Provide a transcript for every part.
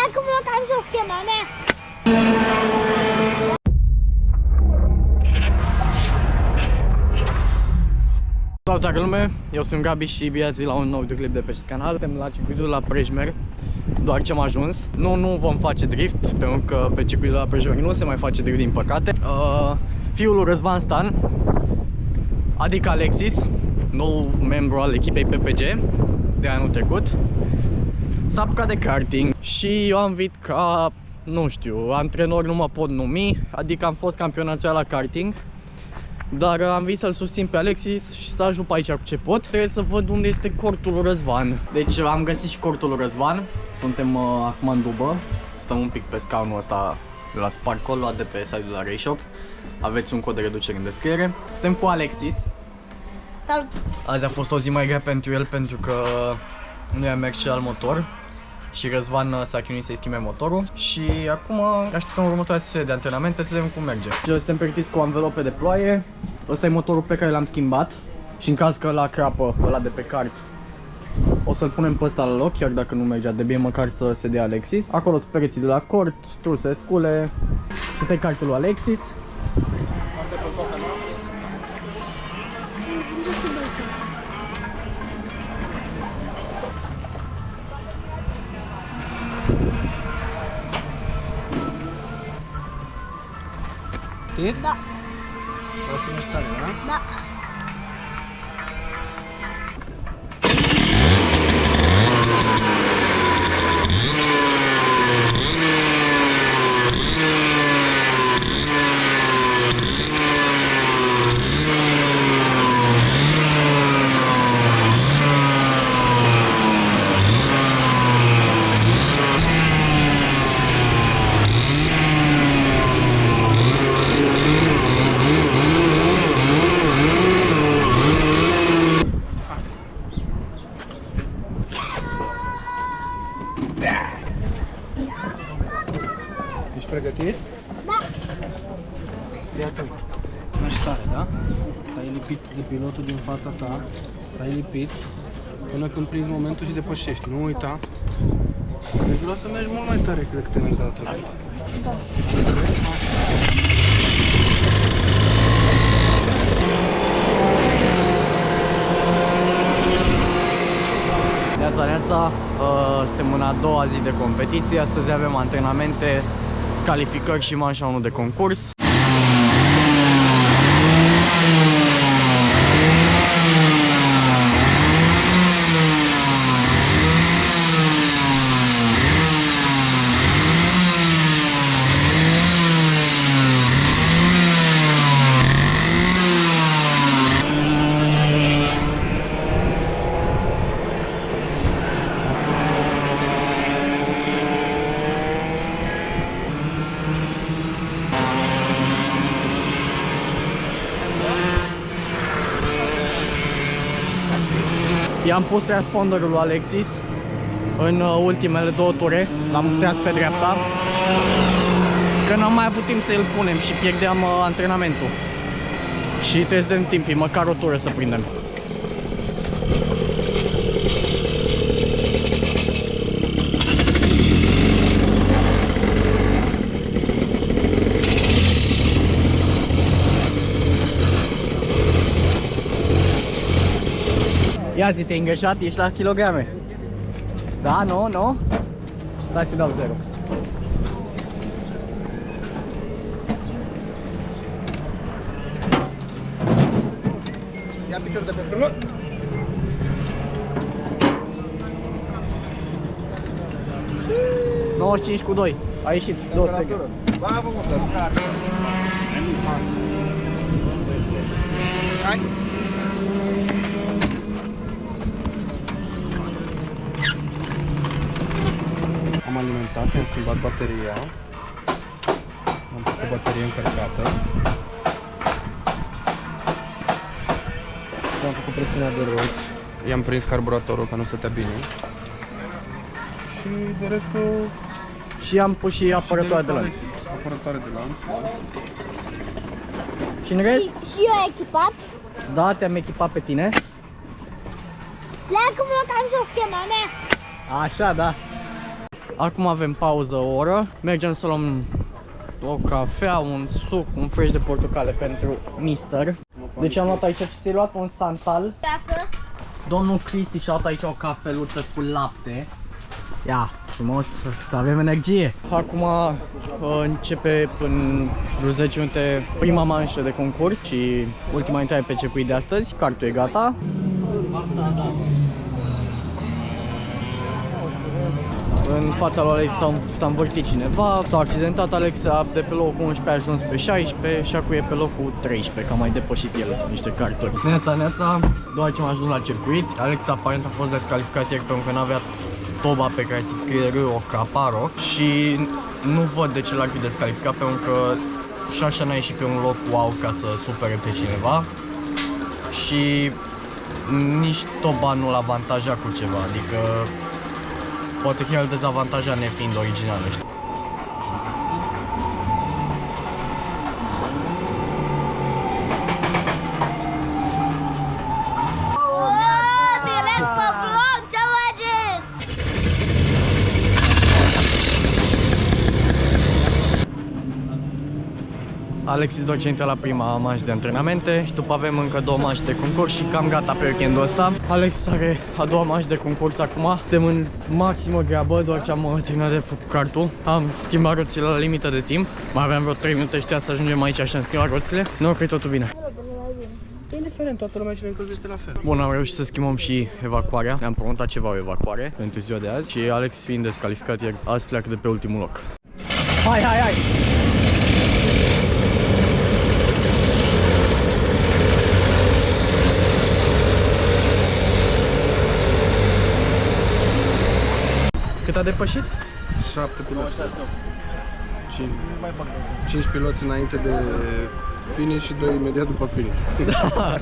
Pleacă-mă că am jos schema mea. Salut toată lume, eu sunt Gabi și bine ați venit la un nou videoclip de pe acest canal. Suntem la circuitul la Prejmer, doar ce am ajuns. Nu vom face drift, pentru că pe circuitul la Prejmer nu se mai face drift din păcate. Fiul lui Răzvan Stan, adică Alexis, nou membru al echipei PPG de anul trecut, s-a apucat de karting și eu am venit ca, nu știu, antrenor nu mă pot numi, adică am fost campion național la karting. Dar am venit să-l susțin pe Alexis și să ajut pe aici cu ce pot. Trebuie să văd unde este cortul lui Răzvan. Deci am găsit și cortul lui Răzvan. Suntem acum în dubă. Stăm un pic pe scaunul ăsta de la Sparkle, luat de pe site-ul la Rayshop. Aveți un cod de reducere în descriere. Suntem cu Alexis. Salut! Azi a fost o zi mai grea pentru el pentru că nu i-a mers cel motor. Și Răzvan s-a chinuit să-i schimbe motorul. Și acum așteptăm următoarea sesiune de antrenamente să vedem cum merge. Și suntem pregătiți cu anvelope de ploaie. Ăsta e motorul pe care l-am schimbat. Și în caz că ăla crapă, ăla de pe kart, o să-l punem pe ăsta la loc, chiar dacă nu mergea de bine, măcar să se dea Alexis. Acolo sunt pereții de la cort, truse, scule. Ăsta e kartul lui Alexis. Da. O să miști tare, da? Da. Ești pregătit? Da. Fii atent. Mergi tare, da? Stai lipit de pilotul din fața ta. Stai lipit până când prinzi momentul și depășești. Nu uita. Deci vreau să mergi mult mai tare decât te mergi data asta. Da. Neața, suntem în a doua zi de competiție. Astăzi avem antrenamente, calificări și manșa 1 de concurs. I-am pus transponderul lui Alexis în ultimele două ture, l-am tras pe dreapta, că n-am mai avut timp să îl punem și pierdeam antrenamentul. Și trebuie să dăm timp, măcar o tură să prindem. Ia zi, te-ai îngășat? Ești la kilograme? Da? Nu? Nu? Hai să dau 0. Ia piciorul de pe frână. – 95 cu 2. A ieșit 200 de grame. Ba, vă mult. Hai. Am alimentat, am schimbat bateria. Am pus o baterie încărcată. Am făcut presiunea de roți. I-am prins carburatorul, că nu stătea bine. Și de restul... Și am pus și apărătoare de lanț. Apărătoare de lanț. Și în rest? Și eu echipat. Da, te-am echipat pe tine. Pleacă-mă că am jos schema mea. Așa, da. Acum avem pauză o oră. Mergem să luăm o cafea, un suc, un fresh de portocale pentru Mister. Deci am luat aici, ce ți-ai luat? Un santal. Casă. Domnul Cristi și-a luat aici o cafeluță cu lapte. Ia, frumos, să avem energie. Acum începe în vreo 10 minute prima manșă de concurs și ultima intrare pe circuit de astăzi. Cartul e gata. În fața lui Alex s-a învârtit cineva, s-a accidentat. Alex de pe locul 11 a ajuns pe 16 și acum e pe locul 13, că a mai depășit el niște carturi. Neața, neața, doar ce am ajuns la circuit. Alex aparent a fost descalificat ieri pentru că n-avea toba pe care se scrie Rio Caparo și nu văd de ce l-ar fi descalificat, pentru că și așa n-a ieșit pe un loc wow ca să supere pe cineva și nici toba nu-l avantaja cu ceva, adică poate chiar îl dezavantaja nefiind original, nu știu. Direct pe vlog, ce faceți? Alexis doar ce intră la prima manșă de antrenamente și după avem încă 2 manșe de concurs și cam gata pe weekendul ăsta. Alex are a doua manșă de concurs acum. Suntem în maximă grabă, doar ce am terminat de făcut cartul. Am schimbat roțile la limită de timp. Mai aveam vreo 3 minute și trebuia să ajungem aici și am schimbat roțile. Nu, că e totul bine. Indiferent, toată lumea și ne încălzește la fel. Bun, am reușit să schimbăm și evacuarea. Ne-am prezentat ceva o evacuare pentru ziua de azi și Alex fiind descalificat ieri, azi pleacă de pe ultimul loc. Hai, hai, hai! Cât a depășit? 7 piloți. 5 piloți înainte de finish și 2 imediat după finish. Da.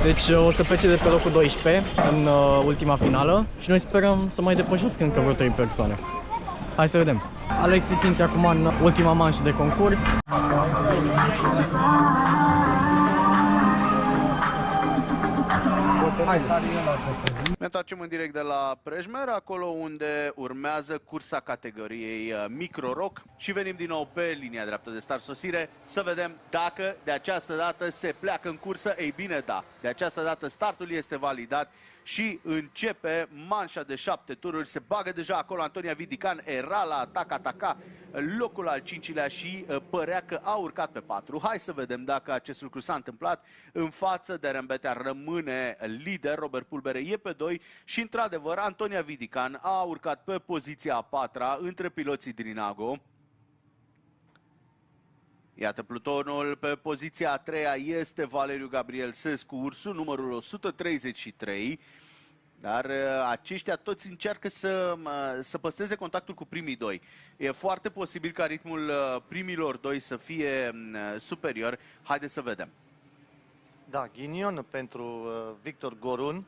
Deci o să plece de pe locul 12 în ultima finală și noi sperăm să mai depășească încă vreo 3 persoane. Hai să vedem. Alexis intră acum în ultima manșă de concurs. Ne întoarcem în direct de la Prejmer, acolo unde urmează cursa categoriei micro-rock și venim din nou pe linia dreaptă de start sosire să vedem dacă de această dată se pleacă în cursă. Ei bine, da, de această dată startul este validat și începe manșa de 7 tururi. Se bagă deja acolo Antonia Vidican, era la ataca locul al 5-lea și părea că a urcat pe 4. Hai să vedem dacă acest lucru s-a întâmplat. În față de Rembetea rămâne lider, Robert Pulbere e pe 2 și într-adevăr Antonia Vidican a urcat pe poziția a 4-a între piloții Drinago. Iată, plutonul pe poziția a 3-a este Valeriu Gabriel Sescu Ursu, numărul 133. Dar aceștia toți încearcă să păstreze contactul cu primii doi. E foarte posibil ca ritmul primilor doi să fie superior. Haideți să vedem. Da, ghinion pentru Victor Gorun.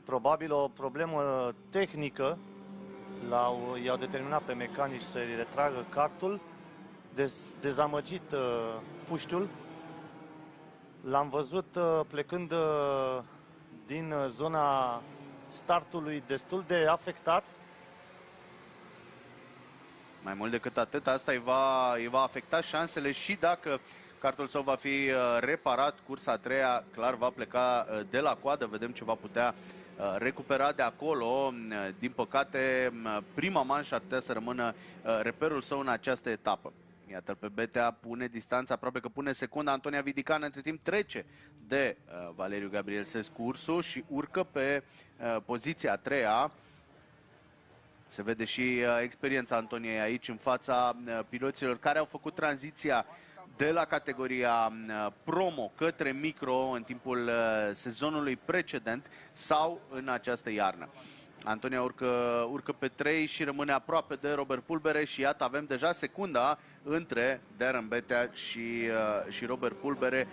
Probabil o problemă tehnică. I-au determinat pe mecanici să-i retragă cartul. Dezamăgit puștiul. L-am văzut plecând din zona startului destul de afectat. Mai mult decât atât, asta îi va afecta șansele și dacă cartul său va fi reparat, cursa a 3-a clar va pleca de la coadă. Vedem ce va putea recupera de acolo. Din păcate, prima manșă ar putea să rămână reperul său în această etapă. Iată, pe Betea pune distanța, aproape că pune secunda. Antonia Vidican între timp trece de Valeriu Gabriel Sescu Ursu și urcă pe poziția a 3-a. Se vede și experiența Antoniei aici în fața piloților care au făcut tranziția de la categoria promo către micro în timpul sezonului precedent sau în această iarnă. Antonia urcă pe 3 și rămâne aproape de Robert Pulbere și iată avem deja secunda între Darren Betea și Robert Pulbere.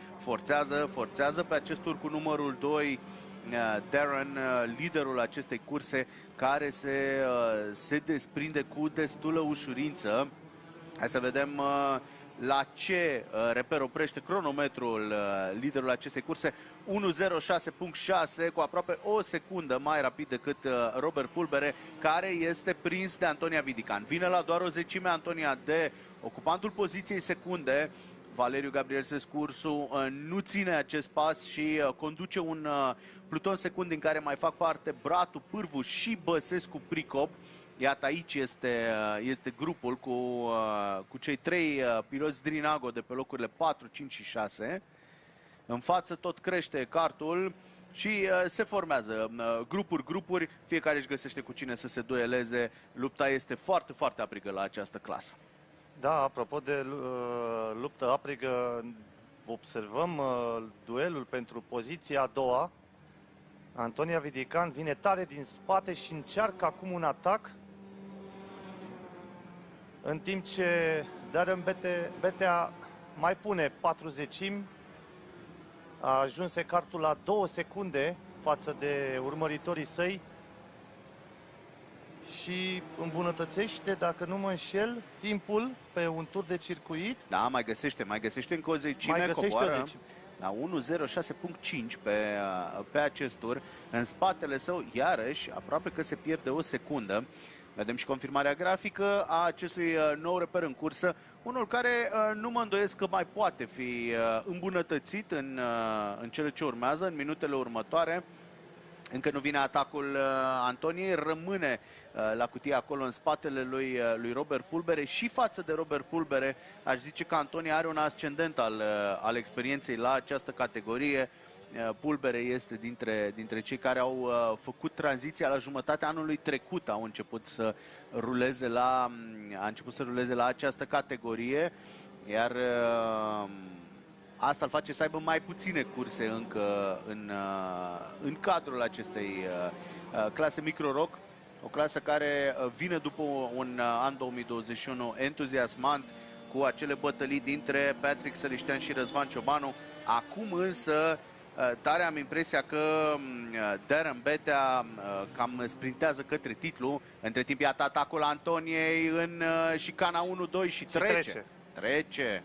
Forțează pe acest tur cu numărul 2 Darren, liderul acestei curse, care se desprinde cu destulă ușurință. Hai să vedem la ce reper oprește cronometrul liderul acestei curse. 1.06.6, cu aproape o secundă mai rapid decât Robert Pulbere, care este prins de Antonia Vidican. Vine la doar o zecime Antonia de ocupantul poziției secunde. Valeriu Gabrielsescu Ursu nu ține acest pas și conduce un pluton secund din care mai fac parte Bratu, Pârvu și Băsescu Pricop. Iată, aici este grupul cu cei 3 piloți Drinago de pe locurile 4, 5 și 6. În față tot crește cartul și se formează grupuri, fiecare își găsește cu cine să se dueleze. Lupta este foarte, foarte aprigă la această clasă. Da, apropo de luptă aprigă, observăm duelul pentru poziția a doua. Antonia Vidican vine tare din spate și încearcă acum un atac, în timp ce Darren Betea mai pune 40. A ajuns cartul la 2 secunde față de urmăritorii săi și îmbunătățește, dacă nu mă înșel, timpul pe un tur de circuit. Da, mai găsește încă o zecime, coboară la 1.06.5 pe acest tur. În spatele său, iarăși, aproape că se pierde o secundă. Vedem și confirmarea grafică a acestui nou reper în cursă, unul care nu mă îndoiesc că mai poate fi îmbunătățit în cele ce urmează, în minutele următoare. Încă nu vine atacul Antoniei, rămâne la cutie acolo în spatele lui Robert Pulbere și față de Robert Pulbere aș zice că Antonia are un ascendent al experienței la această categorie. Pulbere este dintre cei care au făcut tranziția la jumătatea anului trecut, a început să ruleze la această categorie, iar asta îl face să aibă mai puține curse încă în cadrul acestei clase micro-rock, o clasă care vine după un an 2021 entuziasmant, cu acele bătălii dintre Patrick Săliștean și Răzvan Ciobanu. Acum însă tare am impresia că Darren Betea cam sprintează către titlu. Între timp, iată atacul Antoniei în șicana 1-2 și trece.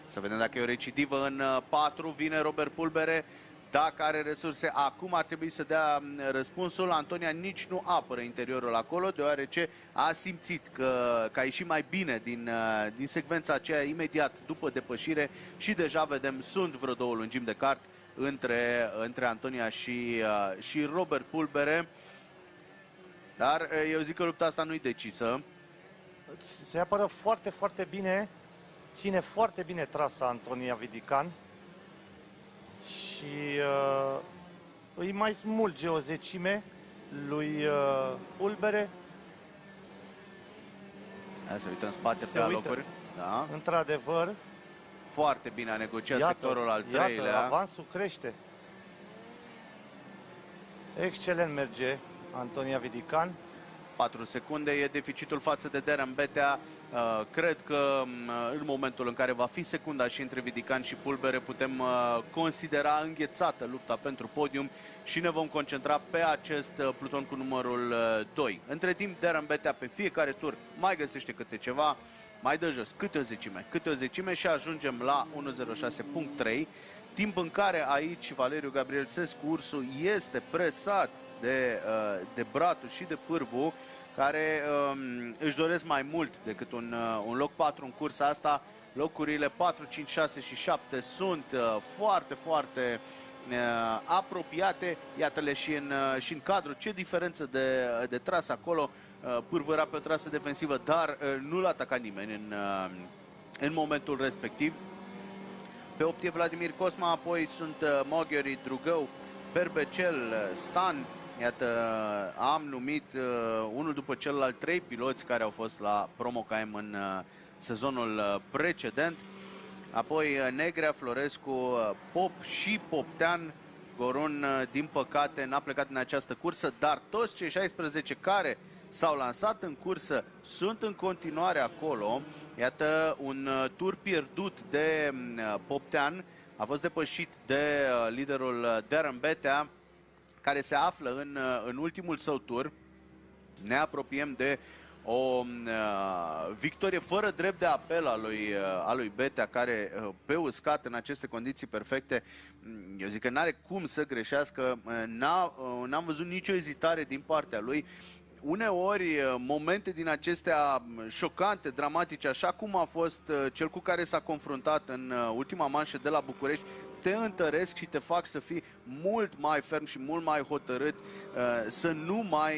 Să vedem dacă e o recidivă în 4. Vine Robert Pulbere. Dacă are resurse, acum ar trebui să dea răspunsul. Antonia nici nu apără interiorul acolo, deoarece a simțit că a ieșit mai bine din secvența aceea imediat după depășire și deja vedem, sunt vreo 2 lungimi de cart între Antonia și Robert Pulbere. Dar eu zic că lupta asta nu-i decisă. Se apără foarte, foarte bine, ține foarte bine trasa Antonia Vidican. Și îi mai smulge o zecime lui Pulbere. Hai să uităm în spate pe alocuri. Da. Într-adevăr. Foarte bine a negociat sectorul al 3-lea. Iată, avansul crește. Excelent merge Antonia Vidican. 4 secunde e deficitul față de Darren Betea. Cred că în momentul în care va fi secunda și între Vidican și Pulbere putem considera înghețată lupta pentru podium și ne vom concentra pe acest pluton cu numărul 2. Între timp, Darren Betea pe fiecare tur mai găsește câte ceva, mai dă jos câte o zecime și ajungem la 1.06.3, timp în care aici Valeriu Gabrielsescu Ursu este presat de Bratu și de Pârvu, care își doresc mai mult decât un loc 4 în cursa asta. Locurile 4, 5, 6 și 7 sunt foarte, foarte apropiate. Iată-le și în cadru. Ce diferență de trasă acolo. Pârvu era pe o trasă defensivă, dar nu l-a atacat nimeni în momentul respectiv. Pe 8 e Vladimir Cosma, apoi sunt Moghiori, Drugău, Berbecel, Stan. Iată, am numit unul după celălalt 3 piloți care au fost la Promo KM în sezonul precedent. Apoi Negrea, Florescu, Pop și Poptean. Gorun, din păcate, n-a plecat din această cursă, dar toți cei 16 care s-au lansat în cursă sunt în continuare acolo. Iată, un tur pierdut de Poptean a fost depășit de liderul Darren Betea, care se află în ultimul său tur. Ne apropiem de O victorie fără drept de apel a lui Betea, care pe uscat în aceste condiții perfecte, eu zic că n-are cum să greșească, n-am văzut nicio ezitare din partea lui. Uneori, momente din acestea șocante, dramatice, așa cum a fost cel cu care s-a confruntat în ultima manșă de la București, te întăresc și te fac să fii mult mai ferm și mult mai hotărât să nu mai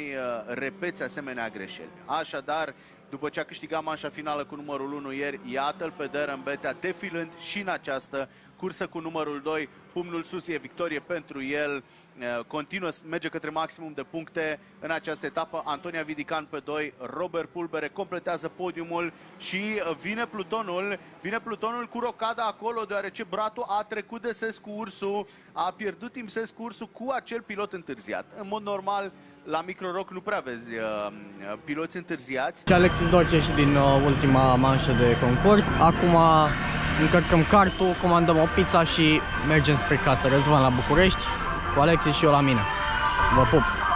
repeți asemenea greșeli. Așadar, după ce a câștigat manșa finală cu numărul 1 ieri, iată-l pe Darren Betea defilând și în această cursă cu numărul 2. Pumnul sus, e victorie pentru el. Continuă, merge către maximum de puncte în această etapă. Antonia Vidican pe 2, Robert Pulbere completează podiumul și vine plutonul cu rocada acolo, deoarece Bratu a trecut de Sescu Ursu, a pierdut timp Sescu Ursu cu acel pilot întârziat. În mod normal, la Microrock nu prea vezi piloți întârziați. Și Alexis Dorce și din ultima manșă de concurs. Acum încărcăm cartul, comandăm o pizza și mergem spre casă. Răzvan la București, cu Alexis și eu la mine. Vă pup!